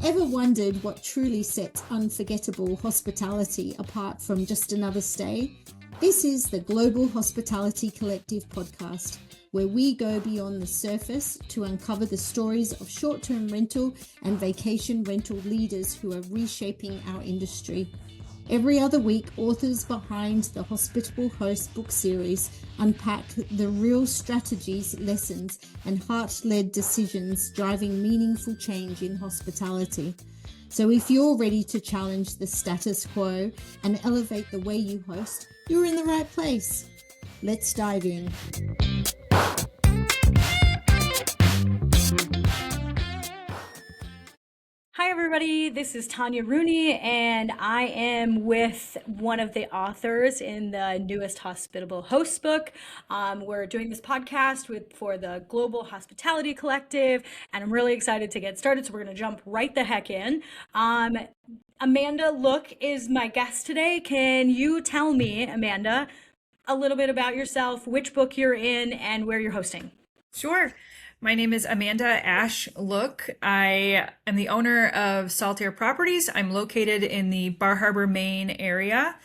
Ever wondered what truly sets unforgettable hospitality apart from just another stay? This is the Global Hospitality Collective podcast, where we go beyond the surface to uncover the stories of short-term rental and vacation rental leaders who are reshaping our industry. Every other week, authors behind the Hospitable Host book series unpack the real strategies, lessons, and heart-led decisions driving meaningful change in hospitality. So if you're ready to challenge the status quo and elevate the way you host, you're in the right place. Let's dive in. Hi everybody, this is Tanya Rooney and I am with one of the authors in the newest Hospitable Host book. We're doing this podcast for the Global Hospitality Collective and I'm really excited to get started, so we're going to jump right the heck in. Amanda Look is my guest today. Can you tell me, Amanda, a little bit about yourself, which book you're in and where you're hosting? Sure. My name is Amanda Ash Look. I am the owner of Saltair Properties. I'm located in the Bar Harbor, Maine area.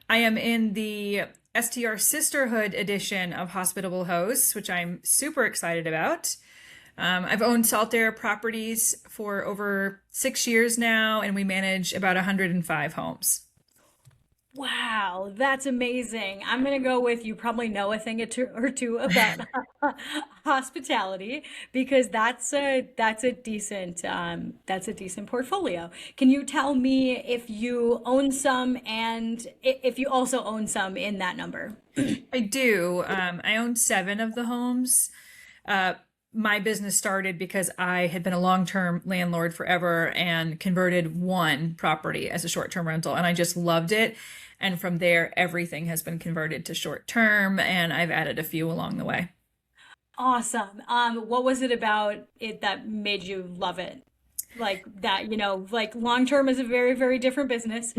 I am in the STR Sisterhood edition of Hospitable Hosts, which I'm super excited about. I've owned Saltair Properties for over 6 years now, and we manage about 105 homes. Wow, that's amazing. I'm going to go with you probably know a thing or two about hospitality because that's a decent portfolio. Can you tell me if you own some and if you also own some in that number? I do. I own 7 of the homes. My business started because I had been a long-term landlord forever and converted one property as a short-term rental, and I just loved it. And from there, everything has been converted to short-term, and I've added a few along the way. Awesome. What was it about it that made you love it? Like that, like long-term is a very, very different business.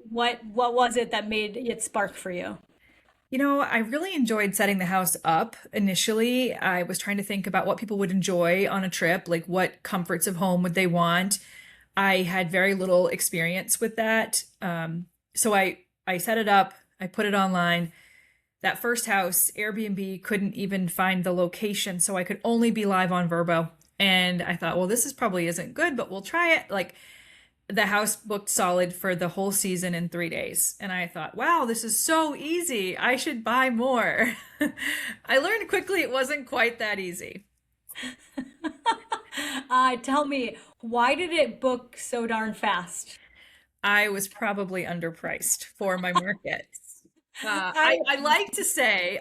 What was it that made it spark for you? I really enjoyed setting the house up. Initially, I was trying to think about what people would enjoy on a trip, like what comforts of home would they want. I had very little experience with that. So I set it up, I put it online. That first house, Airbnb couldn't even find the location, so I could only be live on Vrbo. And I thought, well, this probably isn't good, but we'll try it. Like, the house booked solid for the whole season in 3 days. And I thought, wow, this is so easy. I should buy more. I learned quickly it wasn't quite that easy. Tell me, why did it book so darn fast? I was probably underpriced for my market. I like to say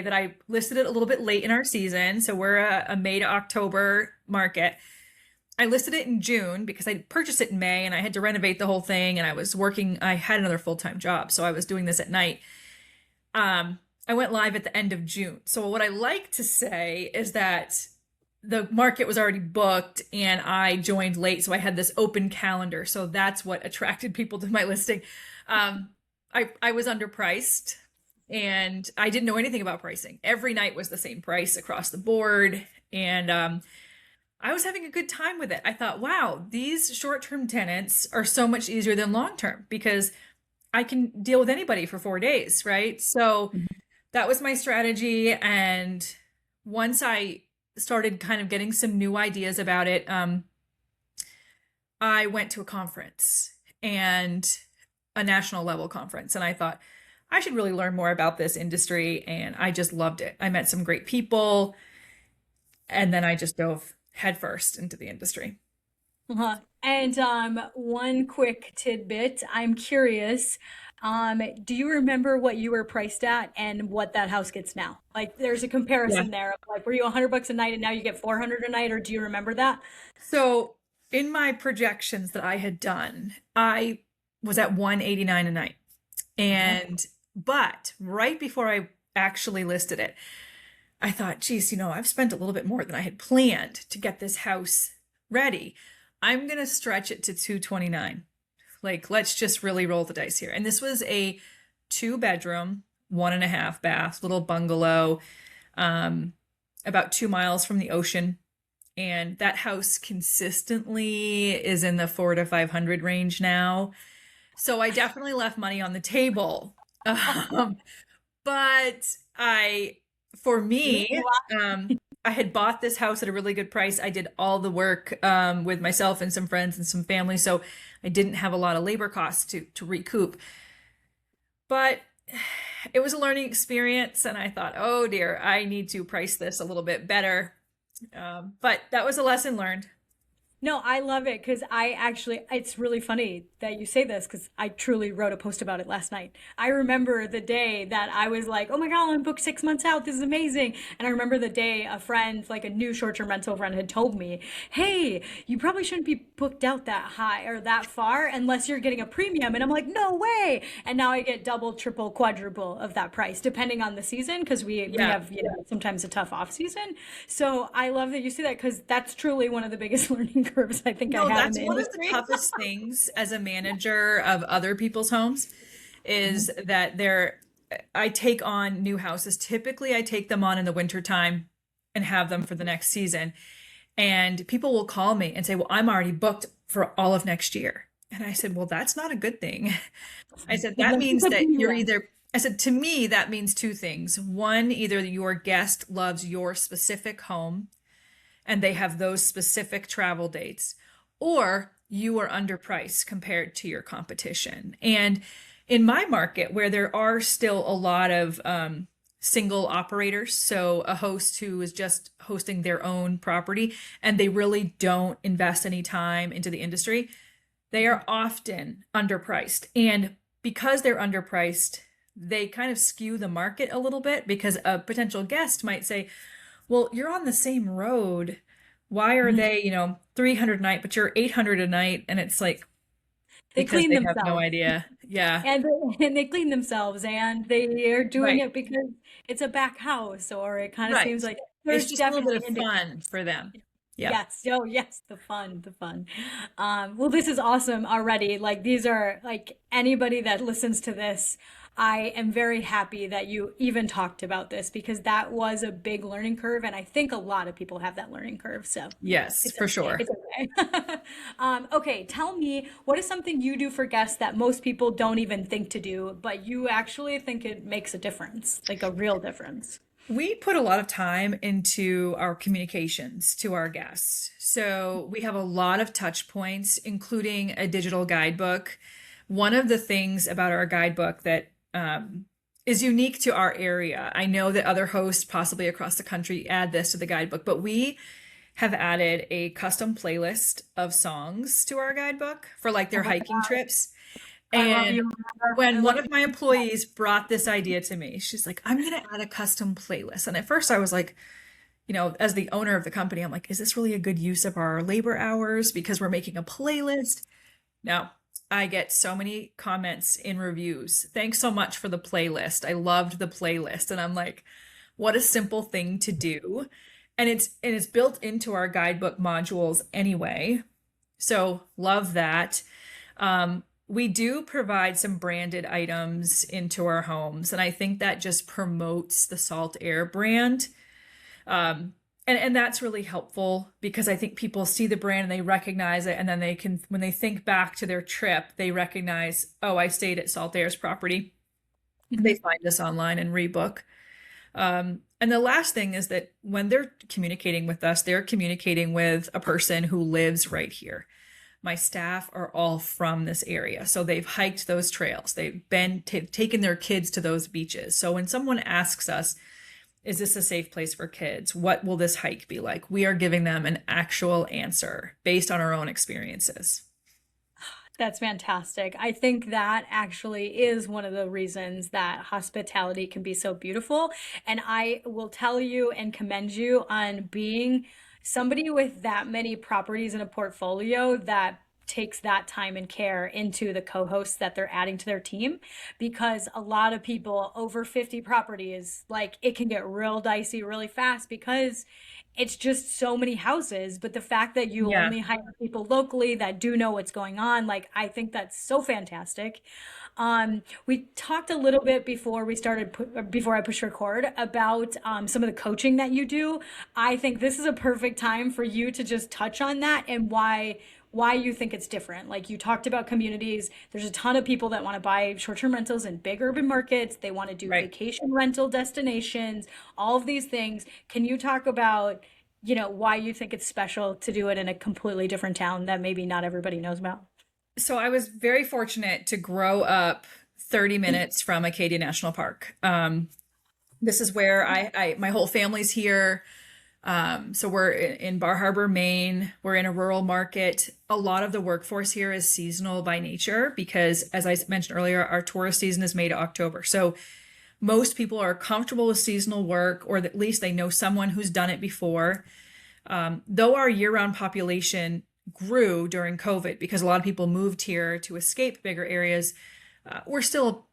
that I listed it a little bit late in our season. So we're a May to October market. I listed it in June because I purchased it in May and I had to renovate the whole thing, and I had another full-time job, so I was doing this at night. I went live at the end of June. So what I like to say is that the market was already booked and I joined late, so I had this open calendar. So that's what attracted people to my listing. I was underpriced and I didn't know anything about pricing. Every night was the same price across the board, and I was having a good time with it. I thought, wow, these short-term tenants are so much easier than long-term because I can deal with anybody for 4 days, right? So that was my strategy. And once I started kind of getting some new ideas about it, I went to a conference, and a national level conference. And I thought, I should really learn more about this industry. And I just loved it. I met some great people. And then I just dove headfirst into the industry. And one quick tidbit, I'm curious, do you remember what you were priced at and what that house gets now? Like there's a comparison there. Like, were you $100 a night and now you get $400 a night, or do you remember that? So in my projections that I had done, I was at $189 a night. And, but right before I actually listed it, I thought, geez, I've spent a little bit more than I had planned to get this house ready. I'm going to stretch it to $229. Like, let's just really roll the dice here. And this was a 2-bedroom, 1.5 bath, little bungalow, about 2 miles from the ocean. And that house consistently is in the 400 to 500 range now. So I definitely left money on the table. But for me, I had bought this house at a really good price. I did all the work with myself and some friends and some family, so I didn't have a lot of labor costs to recoup. But it was a learning experience, and I thought, oh dear, I need to price this a little bit better. But that was a lesson learned. No, I love it because it's really funny that you say this because I truly wrote a post about it last night. I remember the day that I was like, oh my God, I'm booked 6 months out. This is amazing. And I remember the day a friend, like a new short-term rental friend, had told me, hey, you probably shouldn't be booked out that high or that far unless you're getting a premium. And I'm like, no way. And now I get double, triple, quadruple of that price, depending on the season, because we have, sometimes a tough off season. So I love that you say that because that's truly one of the biggest learning curves I think I have in the industry. That's one of the toughest things as a manager of other people's homes is that I take on new houses. Typically, I take them on in the winter time and have them for the next season. And people will call me and say, well, I'm already booked for all of next year. And I said, well, that's not a good thing. I said, that means that to me, that means two things. One, either your guest loves your specific home and they have those specific travel dates, or you are underpriced compared to your competition. And in my market, where there are still a lot of single operators, so a host who is just hosting their own property and they really don't invest any time into the industry, they are often underpriced. And because they're underpriced, they kind of skew the market a little bit because a potential guest might say, well, you're on the same road. Why are they, $300 a night, but you're $800 a night? And it's like, they clean themselves. Have no idea. Yeah. And they clean themselves and they are doing it because it's a back house, or it kind of seems like there's just a little bit of fun for them. Yeah. Yes. Oh, yes. The fun. Well, this is awesome already. Like, these are like anybody that listens to this, I am very happy that you even talked about this because that was a big learning curve. And I think a lot of people have that learning curve. So yes, for sure. It's okay. Okay. Tell me, what is something you do for guests that most people don't even think to do, but you actually think it makes a difference, like a real difference? We put a lot of time into our communications to our guests. So we have a lot of touch points, including a digital guidebook. One of the things about our guidebook that is unique to our area, I know that other hosts possibly across the country add this to the guidebook, but we have added a custom playlist of songs to our guidebook for like their hiking trips. And when one of my employees brought this idea to me, she's like, I'm going to add a custom playlist. And at first I was like, as the owner of the company, I'm like, is this really a good use of our labor hours because we're making a playlist? No, I get so many comments in reviews. Thanks so much for the playlist. I loved the playlist. And I'm like, what a simple thing to do. And it's built into our guidebook modules anyway. So love that. We do provide some branded items into our homes, and I think that just promotes the Salt Air brand. And that's really helpful because I think people see the brand and they recognize it, and then they can, when they think back to their trip, they recognize, oh, I stayed at Salt Air's property. They find us online and rebook. And the last thing is that when they're communicating with us, they're communicating with a person who lives right here. My staff are all from this area. So they've hiked those trails. They've been taken their kids to those beaches. So when someone asks us, is this a safe place for kids? What will this hike be like? We are giving them an actual answer based on our own experiences. That's fantastic. I think that actually is one of the reasons that hospitality can be so beautiful. And I will tell you and commend you on being somebody with that many properties in a portfolio that takes that time and care into the co-hosts that they're adding to their team, because a lot of people over 50 properties, like, it can get real dicey really fast because it's just so many houses. But the fact that you Yeah. only hire people locally that do know what's going on, like, I think that's so fantastic. We talked a little bit before we started, before I pushed record, about some of the coaching that you do. I think this is a perfect time for you to just touch on that and why you think it's different. Like, you talked about communities. There's a ton of people that want to buy short-term rentals in big urban markets. They want to do Right. vacation rental destinations, all of these things. Can you talk about, why you think it's special to do it in a completely different town that maybe not everybody knows about? So I was very fortunate to grow up 30 minutes from Acadia National Park. This is where my whole family's here. So we're in Bar Harbor, Maine. We're in a rural market. A lot of the workforce here is seasonal by nature because, as I mentioned earlier, our tourist season is May to October. So most people are comfortable with seasonal work, or at least they know someone who's done it before. Though our year-round population grew during COVID because a lot of people moved here to escape bigger areas, we're still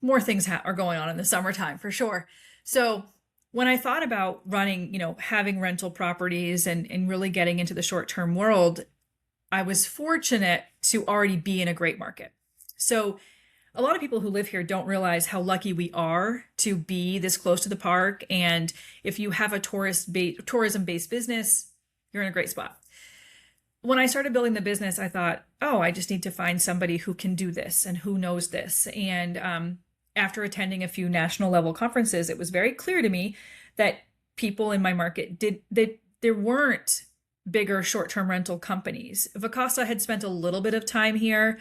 more things are going on in the summertime for sure. So when I thought about running, having rental properties and really getting into the short-term world, I was fortunate to already be in a great market. So a lot of people who live here don't realize how lucky we are to be this close to the park. And if you have a tourism-based business, you're in a great spot. When I started building the business, I thought, oh, I just need to find somebody who can do this and who knows this. And after attending a few national level conferences, it was very clear to me that people in my market there weren't bigger short-term rental companies. 𝑉𝒂𝒍 had spent a little bit of time here,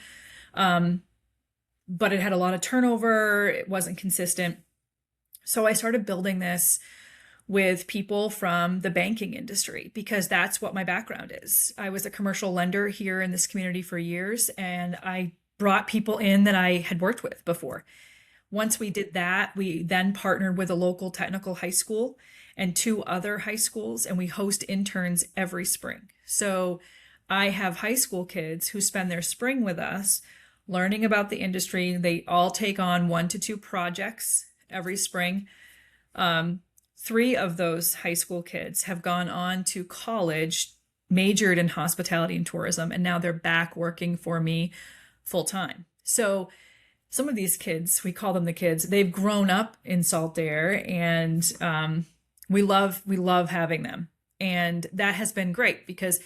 but it had a lot of turnover. It wasn't consistent. So I started building this with people from the banking industry because that's what my background is. I was a commercial lender here in this community for years, and I brought people in that I had worked with before. Once we did that, we then partnered with a local technical high school and 2 other high schools, and we host interns every spring. So I have high school kids who spend their spring with us learning about the industry. They all take on 1 to 2 projects every spring. 3 of those high school kids have gone on to college, majored in hospitality and tourism, and now they're back working for me full time. So some of these kids, we call them the kids, they've grown up in Salt Air, and we love having them. And that has been great because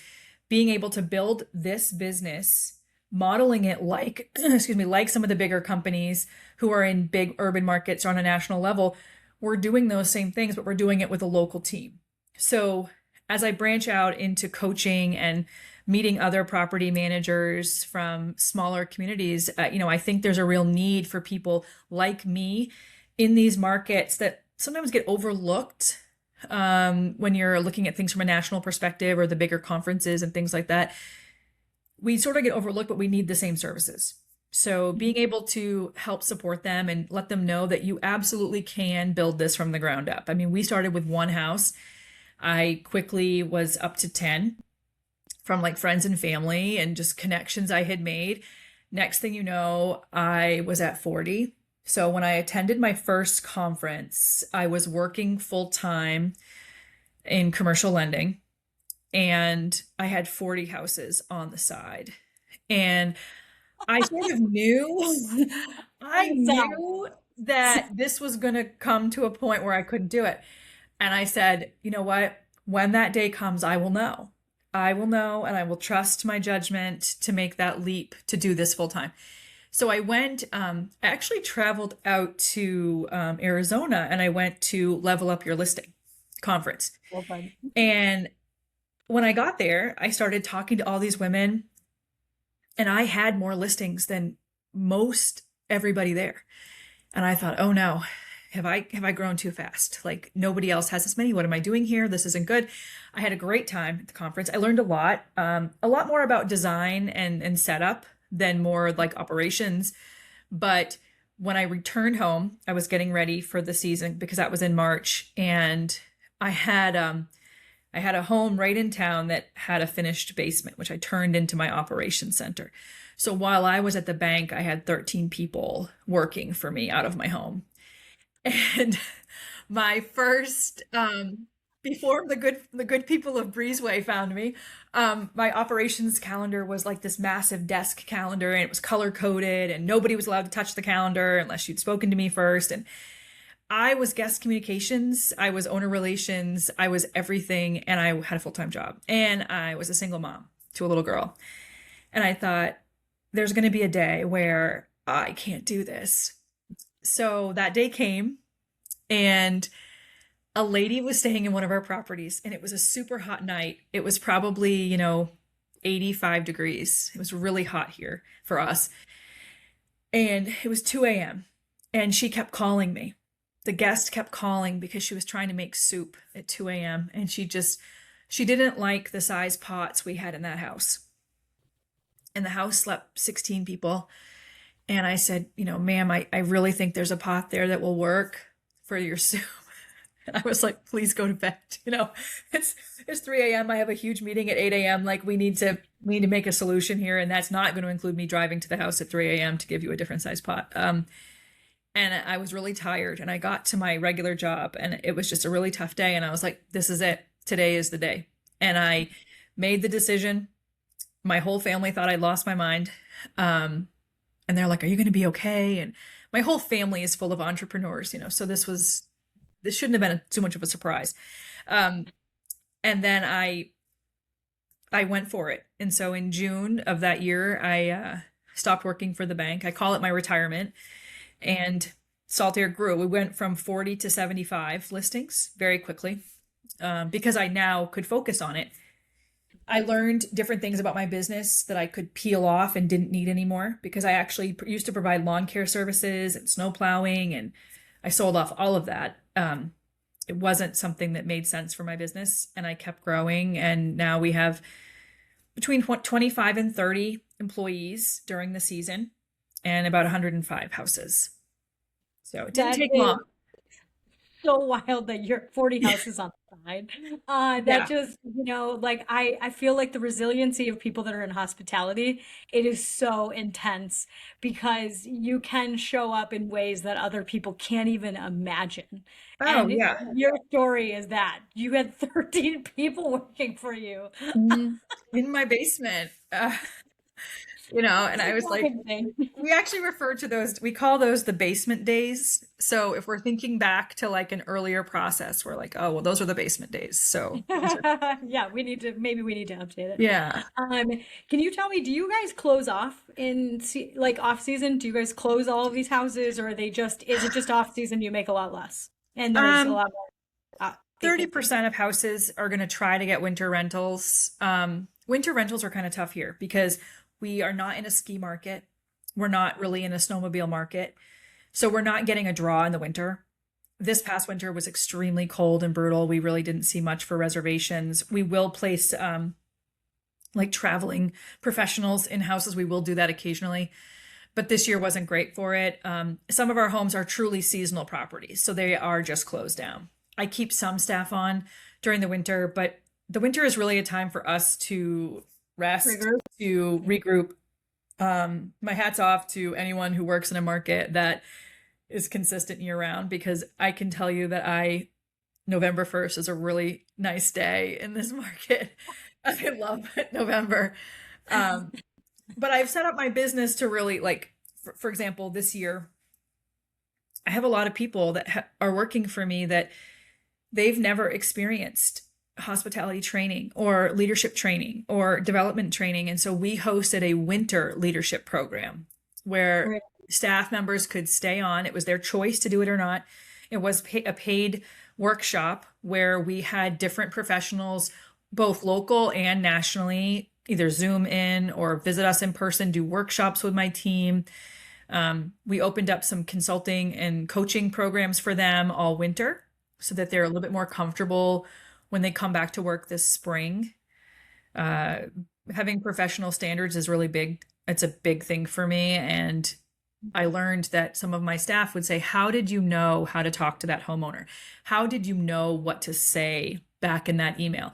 being able to build this business, modeling it like, like some of the bigger companies who are in big urban markets or on a national level, we're doing those same things, but we're doing it with a local team. So as I branch out into coaching and meeting other property managers from smaller communities, I think there's a real need for people like me in these markets that sometimes get overlooked when you're looking at things from a national perspective or the bigger conferences and things like that. We sort of get overlooked, but we need the same services. So being able to help support them and let them know that you absolutely can build this from the ground up. I mean, we started with 1 house. I quickly was up to 10 from like friends and family and just connections I had made. Next thing you know, I was at 40. So when I attended my first conference, I was working full time in commercial lending, and I had 40 houses on the side. And I sort of knew, I knew that this was going to come to a point where I couldn't do it. And I said, you know what? When that day comes, I will know. I will know, and I will trust my judgment to make that leap to do this full time. So I went, I actually traveled out to Arizona, and I went to Level Up Your Listing conference. Well done. And when I got there, I started talking to all these women, and I had more listings than most everybody there. And I thought, oh no, have I grown too fast? Like, nobody else has this many. What am I doing here? This isn't good. I had a great time at the conference. I learned a lot more about design and setup than more like operations. But when I returned home, I was getting ready for the season because that was in March, and I had a home right in town that had a finished basement, which I turned into my operations center. So while I was at the bank, I had 13 people working for me out of my home. And my first before the good people of 𝑻𝒉𝒆 found me, my operations calendar was like this massive desk calendar, and it was color coded, and nobody was allowed to touch the calendar unless you'd spoken to me first. And I was guest communications, I was owner relations, I was everything, and I had a full-time job, and I was a single mom to a little girl. And I thought, there's going to be a day where I can't do this. So that day came, and a lady was staying in one of our properties, and it was a super hot night. It was probably, 85 degrees. It was really hot here for us. And it was 2 a.m. and she kept calling me. The guest kept calling because she was trying to make soup at 2 a.m. And she didn't like the size pots we had in that house. And the house slept 16 people. And I said, ma'am, I really think there's a pot there that will work for your soup. And I was like, please go to bed. It's 3 a.m. I have a huge meeting at 8 a.m. Like we need to make a solution here. And that's not going to include me driving to the house at 3 a.m. to give you a different size pot. And I was really tired, and I got to my regular job, and it was just a really tough day. And I was like, this is it. Today is the day. And I made the decision. My whole family thought I'd lost my mind. And they're like, are you going to be okay? And my whole family is full of entrepreneurs, so this shouldn't have been too much of a surprise. And then I went for it. And so in June of that year, I stopped working for the bank. I call it my retirement. And Saltair grew. We went from 40 to 75 listings very quickly because I now could focus on it. I learned different things about my business that I could peel off and didn't need anymore, because I actually used to provide lawn care services and snow plowing, and I sold off all of that. It wasn't something that made sense for my business, and I kept growing. And now we have between 25 and 30 employees during the season, and about 105 houses. So it didn't take long. So wild that you're 40 houses on the side. Just, I feel like the resiliency of people that are in hospitality, it is so intense, because you can show up in ways that other people can't even imagine. Oh, And yeah. your story is that you had 13 people working for you. In my basement. And I was like, we actually refer to those, we call those the basement days. So if we're thinking back to like an earlier process, we're like, oh, well, those are the basement days. So yeah, maybe we need to update it. Yeah. Can you tell me, do you guys close off in off season? Do you guys close all of these houses, or is it just off season you make a lot less? And there's a lot more. 30% of houses are going to try to get winter rentals. Winter rentals are kind of tough here because we are not in a ski market. We're not really in a snowmobile market. So we're not getting a draw in the winter. This past winter was extremely cold and brutal. We really didn't see much for reservations. We will place like traveling professionals in houses. We will do that occasionally. But this year wasn't great for it. Some of our homes are truly seasonal properties, so they are just closed down. I keep some staff on during the winter, but the winter is really a time for us to rest, to regroup. My hat's off to anyone who works in a market that is consistent year round, because I can tell you that November 1st is a really nice day in this market. I love November. But I've set up my business to really, like, for example, this year, I have a lot of people that are working for me that they've never experienced hospitality training or leadership training or development training. And so we hosted a winter leadership program where staff members could stay on. It was their choice to do it or not. It was a paid workshop where we had different professionals, both local and nationally, either Zoom in or visit us in person, do workshops with my team. We opened up some consulting and coaching programs for them all winter so that they're a little bit more comfortable when they come back to work this spring. Having professional standards is really big. It's a big thing for me. And I learned that some of my staff would say, how did you know how to talk to that homeowner? How did you know what to say back in that email?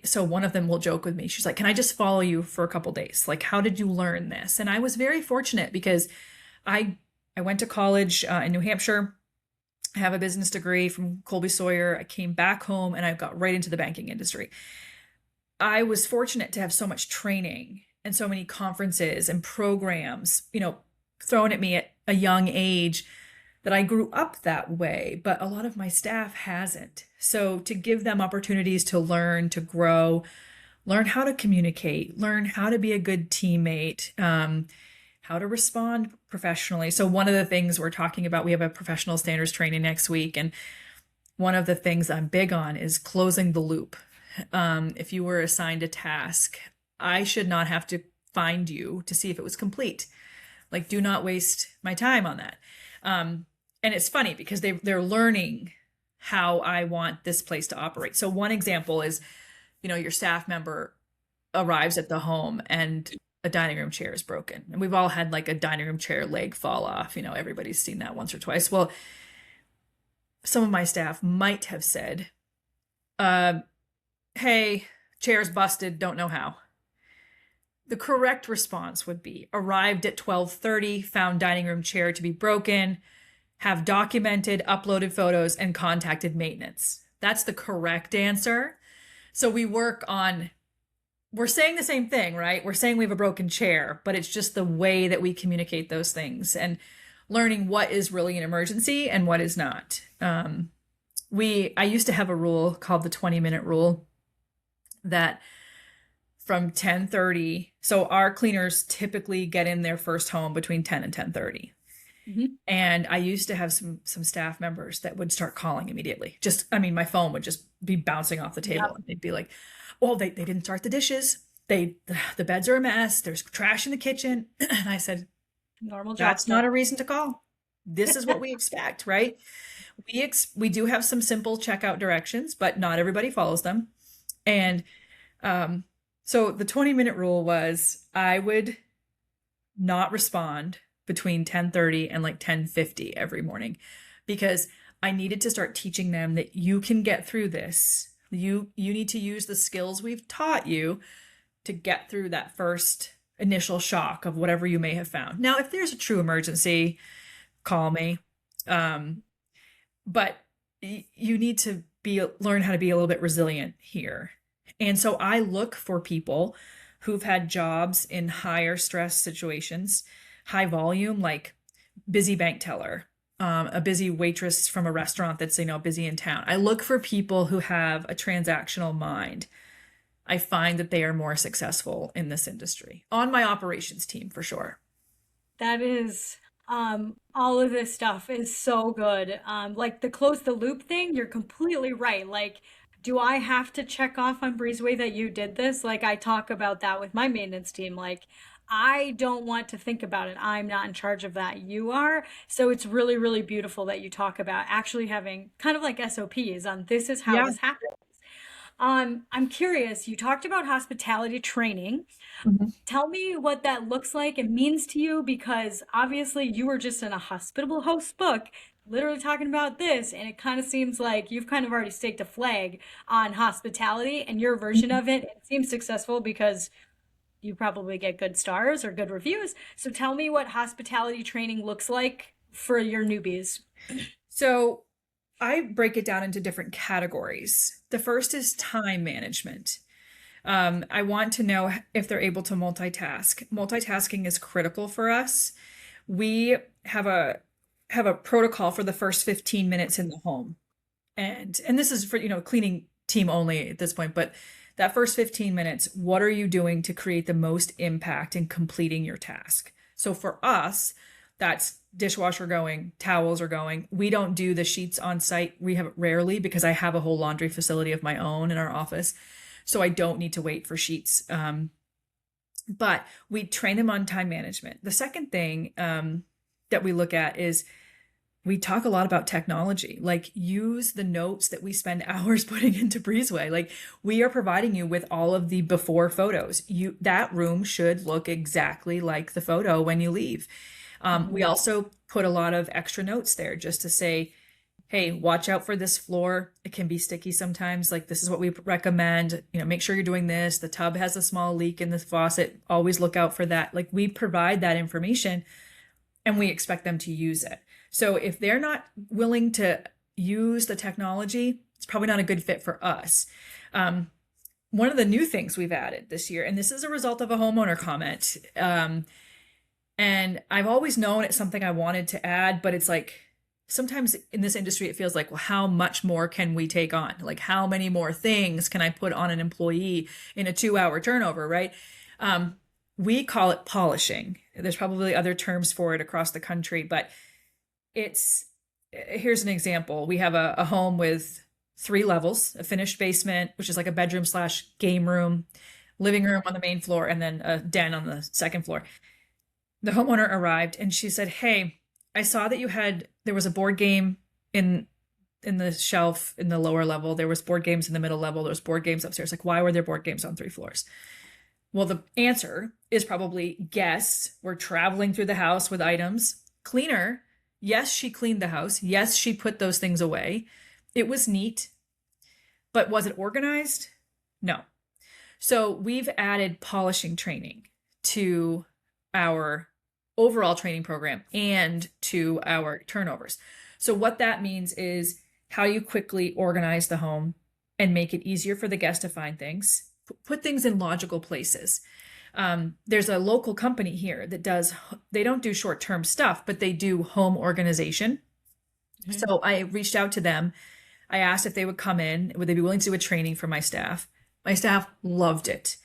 So one of them will joke with me. She's like, can I just follow you for a couple days? Like, how did you learn this? And I was very fortunate because I went to college in New Hampshire. I have a business degree from Colby Sawyer. I came back home and I got right into the banking industry. I was fortunate to have so much training and so many conferences and programs, thrown at me at a young age that I grew up that way, but a lot of my staff hasn't. So to give them opportunities to learn, to grow, learn how to communicate, learn how to be a good teammate, how to respond professionally. So one of the things we're talking about, we have a professional standards training next week. And one of the things I'm big on is closing the loop. If you were assigned a task, I should not have to find you to see if it was complete. Like, do not waste my time on that. And it's funny because they're learning how I want this place to operate. So one example is, your staff member arrives at the home and a dining room chair is broken. And we've all had like a dining room chair leg fall off. Everybody's seen that once or twice. Well, some of my staff might have said, hey, chair's busted, don't know how. The correct response would be arrived at 12:30, found dining room chair to be broken, have documented, uploaded photos, and contacted maintenance. That's the correct answer. So we're saying the same thing, right? We're saying we have a broken chair, but it's just the way that we communicate those things and learning what is really an emergency and what is not. I used to have a rule called the 20-minute rule that from 10:30, so our cleaners typically get in their first home between 10 and 10:30. Mm-hmm. And I used to have some staff members that would start calling immediately. My phone would just be bouncing off the table. Yep. And they'd be like, well, they didn't start the dishes. The beds are a mess. There's trash in the kitchen. And I said, normal job. That's not a reason to call. This is what we expect, right? We do have some simple checkout directions, but not everybody follows them. And so the 20-minute rule was I would not respond between 10:30 and like 10:50 every morning, because I needed to start teaching them that you can get through this. You need to use the skills we've taught you to get through that first initial shock of whatever you may have found. Now, if there's a true emergency, call me. But you need to learn how to be a little bit resilient here. And so I look for people who've had jobs in higher stress situations, high volume, like busy bank teller, a busy waitress from a restaurant that's, busy in town. I look for people who have a transactional mind. I find that they are more successful in this industry on my operations team for sure. That is, all of this stuff is so good. Like the close the loop thing, you're completely right. Like, do I have to check off on 𝑻𝒉𝒆 that you did this? Like, I talk about that with my maintenance team. Like, I don't want to think about it. I'm not in charge of that. You are. So it's really, really beautiful that you talk about actually having kind of like SOPs on this is how this happens. I'm curious, you talked about hospitality training. Mm-hmm. Tell me what that looks like and means to you, because obviously you were just in a hospitable host book, literally talking about this, and it kind of seems like you've kind of already staked a flag on hospitality and your version of it. It seems successful because you probably get good stars or good reviews. So tell me what hospitality training looks like for your newbies. So I break it down into different categories. The first is time management. I want to know if they're able to multitask. Multitasking is critical for us. We have a protocol for the first 15 minutes in the home. And this is for, cleaning team only at this point, but that first 15 minutes, what are you doing to create the most impact in completing your task? So for us, that's dishwasher going, towels are going. We don't do the sheets on site. We have it rarely because I have a whole laundry facility of my own in our office. So I don't need to wait for sheets. But we train them on time management. The second thing that we look at is we talk a lot about technology, like use the notes that we spend hours putting into 𝑻𝒉𝒆. Like, we are providing you with all of the before photos. That room should look exactly like the photo when you leave. We also put a lot of extra notes there just to say, hey, watch out for this floor. It can be sticky sometimes. Like, this is what we recommend. Make sure you're doing this. The tub has a small leak in the faucet. Always look out for that. Like, we provide that information and we expect them to use it. So if they're not willing to use the technology, it's probably not a good fit for us. One of the new things we've added this year, and this is a result of a homeowner comment, and I've always known it's something I wanted to add, but it's like sometimes in this industry, it feels like, well, how much more can we take on? Like, how many more things can I put on an employee in a 2-hour turnover, right? We call it polishing. There's probably other terms for it across the country, but here's an example. We have a home with 3 levels, a finished basement, which is like a bedroom/game room, living room on the main floor, and then a den on the second floor. The homeowner arrived and she said, "Hey, I saw that there was a board game in the shelf in the lower level. There was board games in the middle level. There was board games upstairs. Like, why were there board games on 3 floors?" Well, the answer is probably guests were traveling through the house with items. Cleaner, yes, she cleaned the house. Yes, she put those things away. It was neat, but was it organized? No. So we've added polishing training to our overall training program and to our turnovers. So what that means is how you quickly organize the home and make it easier for the guest to find things, put things in logical places. There's a local company here that they don't do short-term stuff, but they do home organization. Mm-hmm. So I reached out to them. I asked if they would come in, would they be willing to do a training for my staff? My staff loved it.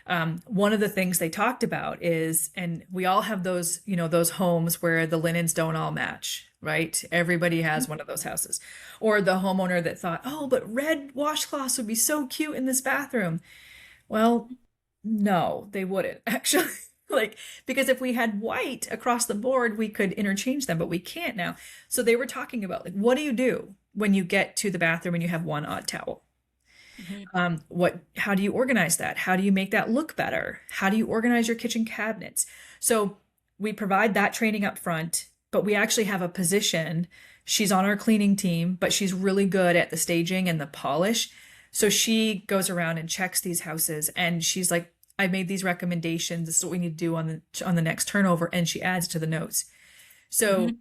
One of the things they talked about is, and we all have those, those homes where the linens don't all match, right? Everybody has one of those houses. Or the homeowner that thought, oh, but red washcloths would be so cute in this bathroom. Well, no, they wouldn't actually. Because if we had white across the board, we could interchange them, but we can't now. So they were talking about, what do you do when you get to the bathroom and you have one odd towel? Mm-hmm. How do you organize that? How do you make that look better? How do you organize your kitchen cabinets? So we provide that training up front, but we actually have a position. She's on our cleaning team, but she's really good at the staging and the polish. So she goes around and checks these houses and she's like, I made these recommendations. This is what we need to do on the next turnover. And she adds to the notes. So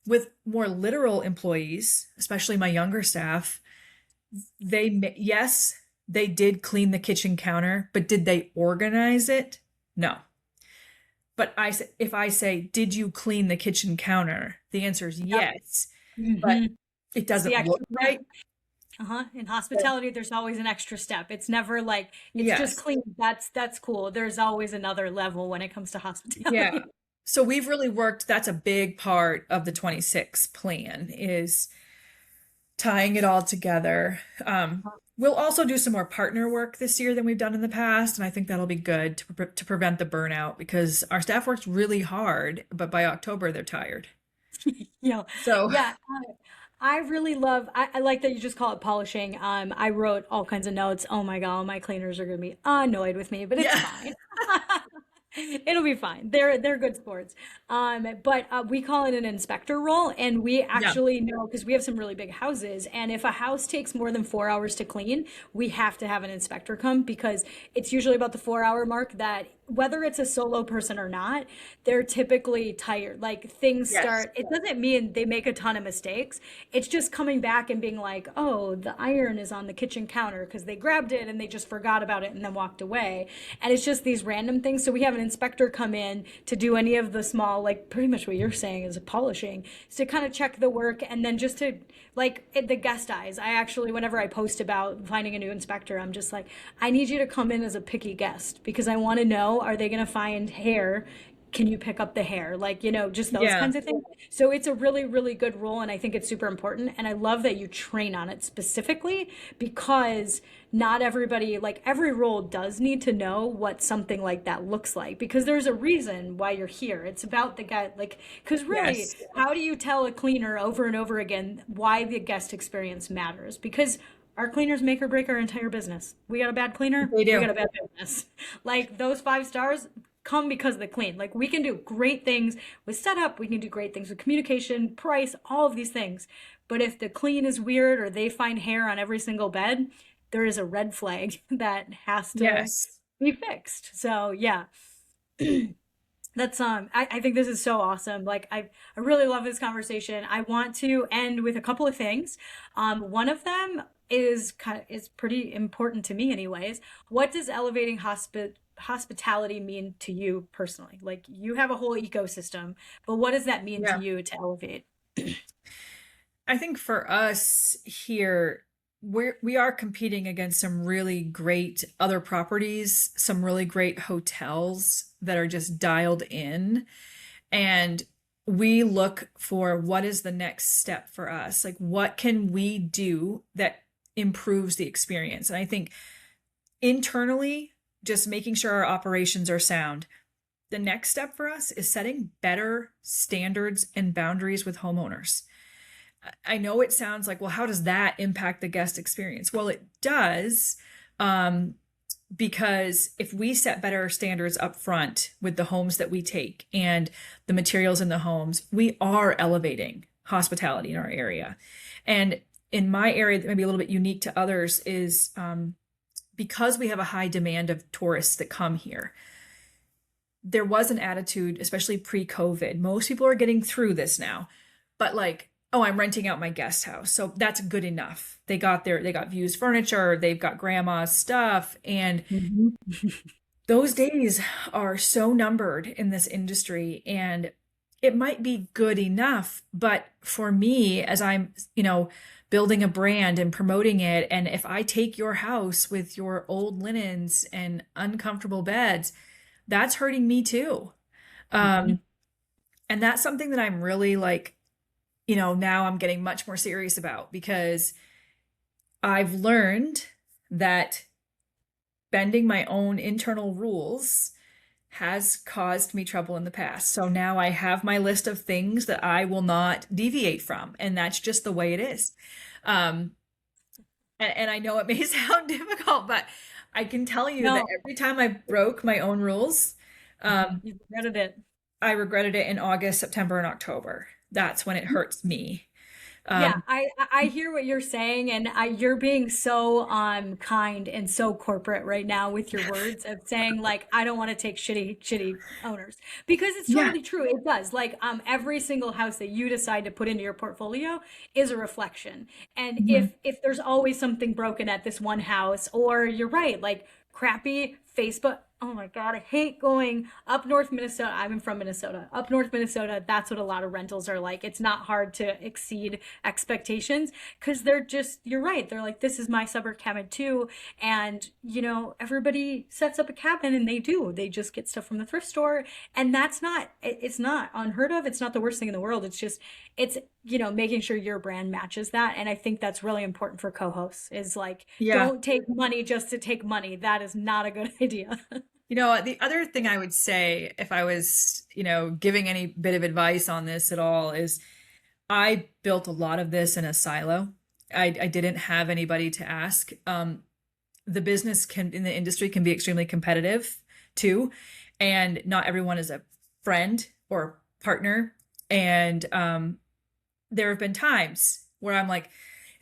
with more literal employees, especially my younger staff, they did clean the kitchen counter, but did they organize it? No. But if I say, did you clean the kitchen counter? The answer is yes, but it doesn't look right. In hospitality, there's always an extra step. It's never like, it's just clean. That's cool. There's always another level when it comes to hospitality. Yeah. So we've really worked, that's a big part of the 26 plan is tying it all together. We'll also do some more partner work this year than we've done in the past. And I think that'll be good to prevent the burnout because our staff works really hard, but by October they're tired. Yeah. So yeah. I really love, I like that you just call it polishing. I wrote all kinds of notes. Oh my God, my cleaners are going to be annoyed with me, but it's fine. It'll be fine. They're good sports. But we call it an inspector role, and we actually know because we have some really big houses, and if a house takes more than 4 hours to clean, we have to have an inspector come because it's usually about the 4-hour mark that whether it's a solo person or not, they're typically tired. Like things start, it doesn't mean they make a ton of mistakes. It's just coming back and being like, oh, the iron is on the kitchen counter because they grabbed it and they just forgot about it and then walked away. And it's just these random things. So we have an inspector come in to do any of the small, like pretty much what you're saying is polishing, to kind of check the work and then just to like the guest eyes. I actually, whenever I post about finding a new inspector, I'm just like, I need you to come in as a picky guest because I want to know, are they going to find hair? Can you pick up the hair? Like, just those kinds of things. So it's a really, really good role. And I think it's super important. And I love that you train on it specifically because not everybody, like every role does need to know what something like that looks like because there's a reason why you're here. It's about the guy, like, because really, how do you tell a cleaner over and over again why the guest experience matters? Because our cleaners make or break our entire business. We got a bad cleaner, we got a bad business. Like those 5 stars come because they clean. Like we can do great things with setup, we can do great things with communication, price, all of these things. But if the clean is weird or they find hair on every single bed, there is a red flag that has to be fixed. So yeah. That's I think this is so awesome. Like I really love this conversation. I want to end with a couple of things. One of them is pretty important to me anyways. What does elevating hospitality mean to you personally? Like you have a whole ecosystem, but what does that mean to Yeah. you to elevate? I think for us here, we are competing against some really great other properties, some really great hotels that are just dialed in. And we look for what is the next step for us? Like, what can we do that improves the experience? And I think internally, just making sure our operations are sound. The next step for us is setting better standards and boundaries with homeowners. I know it sounds like, well, how does that impact the guest experience? Well, it does, because if we set better standards up front with the homes that we take and the materials in the homes, we are elevating hospitality in our area. And in my area, that may be a little bit unique to others, is because we have a high demand of tourists that come here. There was an attitude, especially pre-COVID. Most people are getting through this now, but like, oh, I'm renting out my guest house, so that's good enough. They got Views furniture, they've got grandma's stuff, and those days are so numbered in this industry. And it might be good enough, but for me, as I'm, building a brand and promoting it, and if I take your house with your old linens and uncomfortable beds, that's hurting me too. And that's something that I'm really like, now I'm getting much more serious about, because I've learned that bending my own internal rules has caused me trouble in the past. So now I have my list of things that I will not deviate from, and that's just the way it is. And I know it may sound difficult, but I can tell you that every time I broke my own rules, You regretted it. I regretted it in August, September, and October. That's when it hurts me. Yeah, I hear what you're saying, and you're being so kind and so corporate right now with your words of saying like I don't want to take shitty owners, because it's Yeah. totally true. It does. Like every single house that you decide to put into your portfolio is a reflection. And Mhm. if there's always something broken at this one house, or you're right, like crappy Facebook. Oh my God, I hate going up north Minnesota. I'm from Minnesota. Up north Minnesota, that's what a lot of rentals are like. It's not hard to exceed expectations because they're just, you're right. They're like, this is my suburb cabin too. And, everybody sets up a cabin and they do. They just get stuff from the thrift store. And that's not, it's not unheard of. It's not the worst thing in the world. It's just, it's, making sure your brand matches that. And I think that's really important for co-hosts is like, Yeah. don't take money just to take money. That is not a good idea. The other thing I would say, if I was, giving any bit of advice on this at all, is I built a lot of this in a silo. I didn't have anybody to ask. The business in the industry can be extremely competitive too. And not everyone is a friend or partner. And there have been times where I'm like,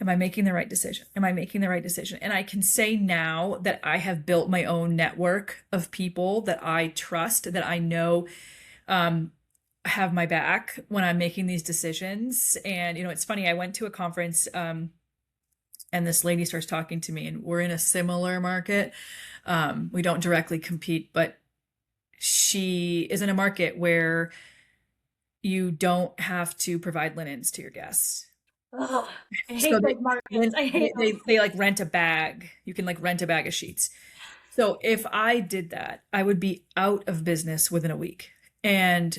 am I making the right decision? Am I making the right decision? And I can say now that I have built my own network of people that I trust, that I know have my back when I'm making these decisions. And, it's funny, I went to a conference and this lady starts talking to me, and we're in a similar market. We don't directly compete, but she is in a market where you don't have to provide linens to your guests. Ugh, I hate So those markets. I hate them. they like rent a bag. You can like rent a bag of sheets. So if I did that, I would be out of business within a week. And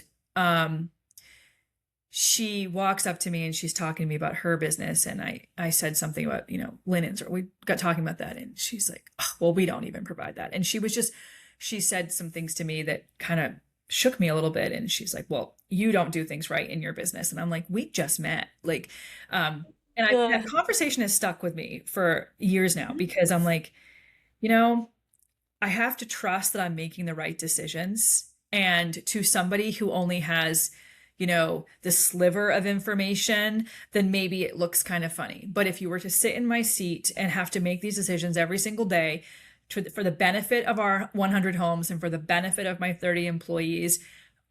she walks up to me and she's talking to me about her business. And I said something about, linens, or we got talking about that. And she's like, oh, well, we don't even provide that. And she said some things to me that kind of shook me a little bit. And she's like, well, you don't do things right in your business. And I'm like, we just met. Like, that conversation has stuck with me for years now, because I'm like, I have to trust that I'm making the right decisions. And to somebody who only has, the sliver of information, then maybe it looks kind of funny. But if you were to sit in my seat and have to make these decisions every single day for the benefit of our 100 homes and for the benefit of my 30 employees,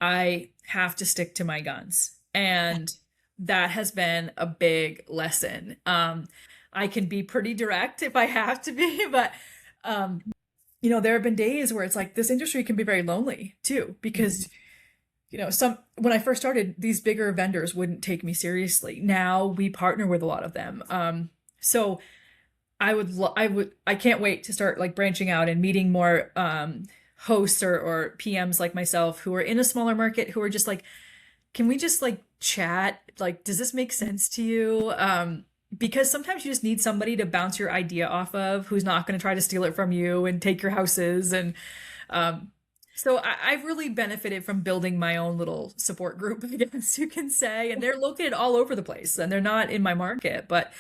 I have to stick to my guns. And that has been a big lesson. I can be pretty direct if I have to be, but there have been days where it's like this industry can be very lonely too, because when I first started, these bigger vendors wouldn't take me seriously. Now we partner with a lot of them. So I can't wait to start like branching out and meeting more hosts or PMs like myself who are in a smaller market, who are just like, can we just like chat? Like, does this make sense to you? Because sometimes you just need somebody to bounce your idea off of, who's not going to try to steal it from you and take your houses. And so I've really benefited from building my own little support group, I guess you can say. And they're located all over the place, and they're not in my market, but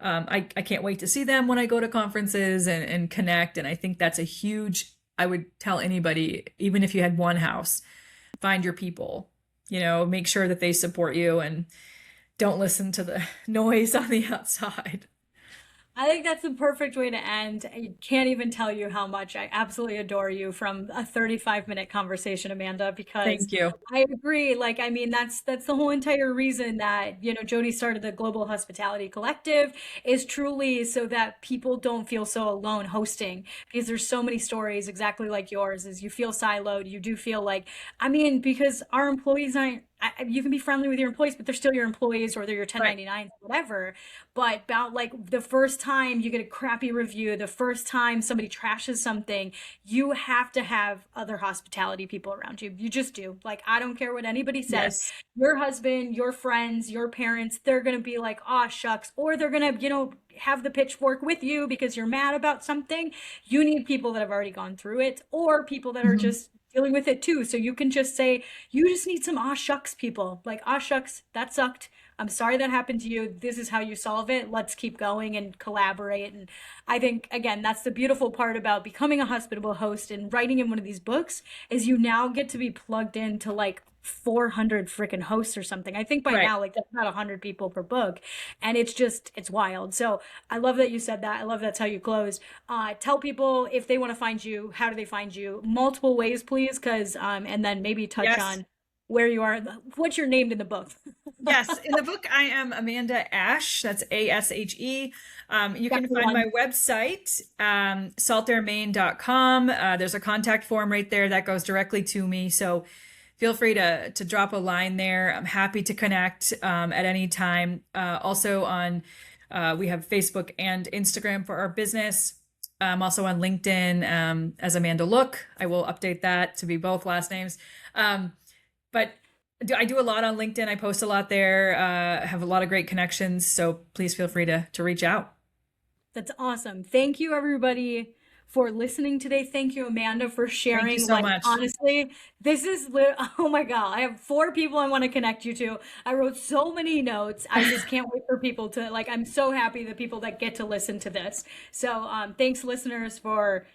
I can't wait to see them when I go to conferences and connect. And I think that's a huge, I would tell anybody, even if you had one house, find your people, make sure that they support you and don't listen to the noise on the outside. I think that's the perfect way to end. I can't even tell you how much I absolutely adore you from a 35-minute conversation, Amanda, because Thank you. I agree. Like, I mean, that's the whole entire reason that, Jodie started the Global Hospitality Collective, is truly so that people don't feel so alone hosting, because there's so many stories exactly like yours, is you feel siloed. You do feel like, because our employees aren't, you can be friendly with your employees, but they're still your employees, or they're your 1099s, whatever. But about like the first time you get a crappy review, the first time somebody trashes something, you have to have other hospitality people around you. You just do. Like, I don't care what anybody says. Yes. Your husband, your friends, your parents, they're going to be like, "Aw, shucks," or they're going to, have the pitchfork with you because you're mad about something. You need people that have already gone through it, or people that are just dealing with it too. So you can just say, you just need some "aw shucks" people. Like, "Aw shucks, that sucked. I'm sorry that happened to you. This is how you solve it. Let's keep going and collaborate." And I think, again, that's the beautiful part about becoming a hospitable host and writing in one of these books, is you now get to be plugged into like 400 freaking hosts or something. I think by now, like, that's about 100 people per book. And it's wild. So I love that you said that. I love that's how you closed. Tell people, if they want to find you, how do they find you? Multiple ways, please. And then maybe touch on where you are, what you're named in the book. Yes, in the book, I am Amanda Ashe. That's ASHE. You can find my website, saltairmaine.com. There's a contact form right there that goes directly to me. So feel free to drop a line there. I'm happy to connect at any time. Also we have Facebook and Instagram for our business. I'm also on LinkedIn as Amanda Look. I will update that to be both last names. But I do a lot on LinkedIn. I post a lot there. Have a lot of great connections. So please feel free to reach out. That's awesome. Thank you, everybody, for listening today. Thank you, Amanda, for sharing. Thank you so much. Honestly, this is oh my God. I have 4 people I want to connect you to. I wrote so many notes. I just can't wait for people to, I'm so happy the people that get to listen to this. So thanks, listeners, for,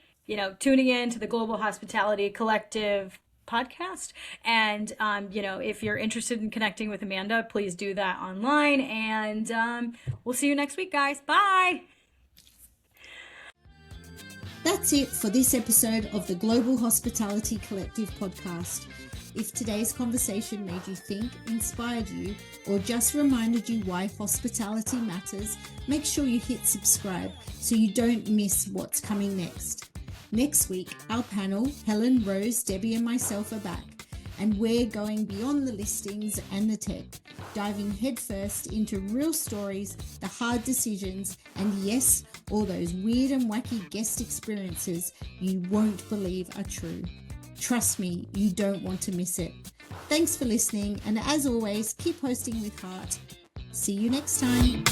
tuning in to the Global Hospitality Collective podcast. And if you're interested in connecting with Amanda, please do that online. And we'll see you next week, guys. Bye. That's it for this episode of the Global Hospitality Collective podcast. If today's conversation made you think, inspired you, or just reminded you why hospitality matters, make sure you hit subscribe so you don't miss what's coming next. Next week, our panel, Helen, Rose, Debbie and myself are back, and we're going beyond the listings and the tech, diving headfirst into real stories, the hard decisions, and yes, all those weird and wacky guest experiences you won't believe are true. Trust me, you don't want to miss it. Thanks for listening, and as always, keep hosting with heart. See you next time.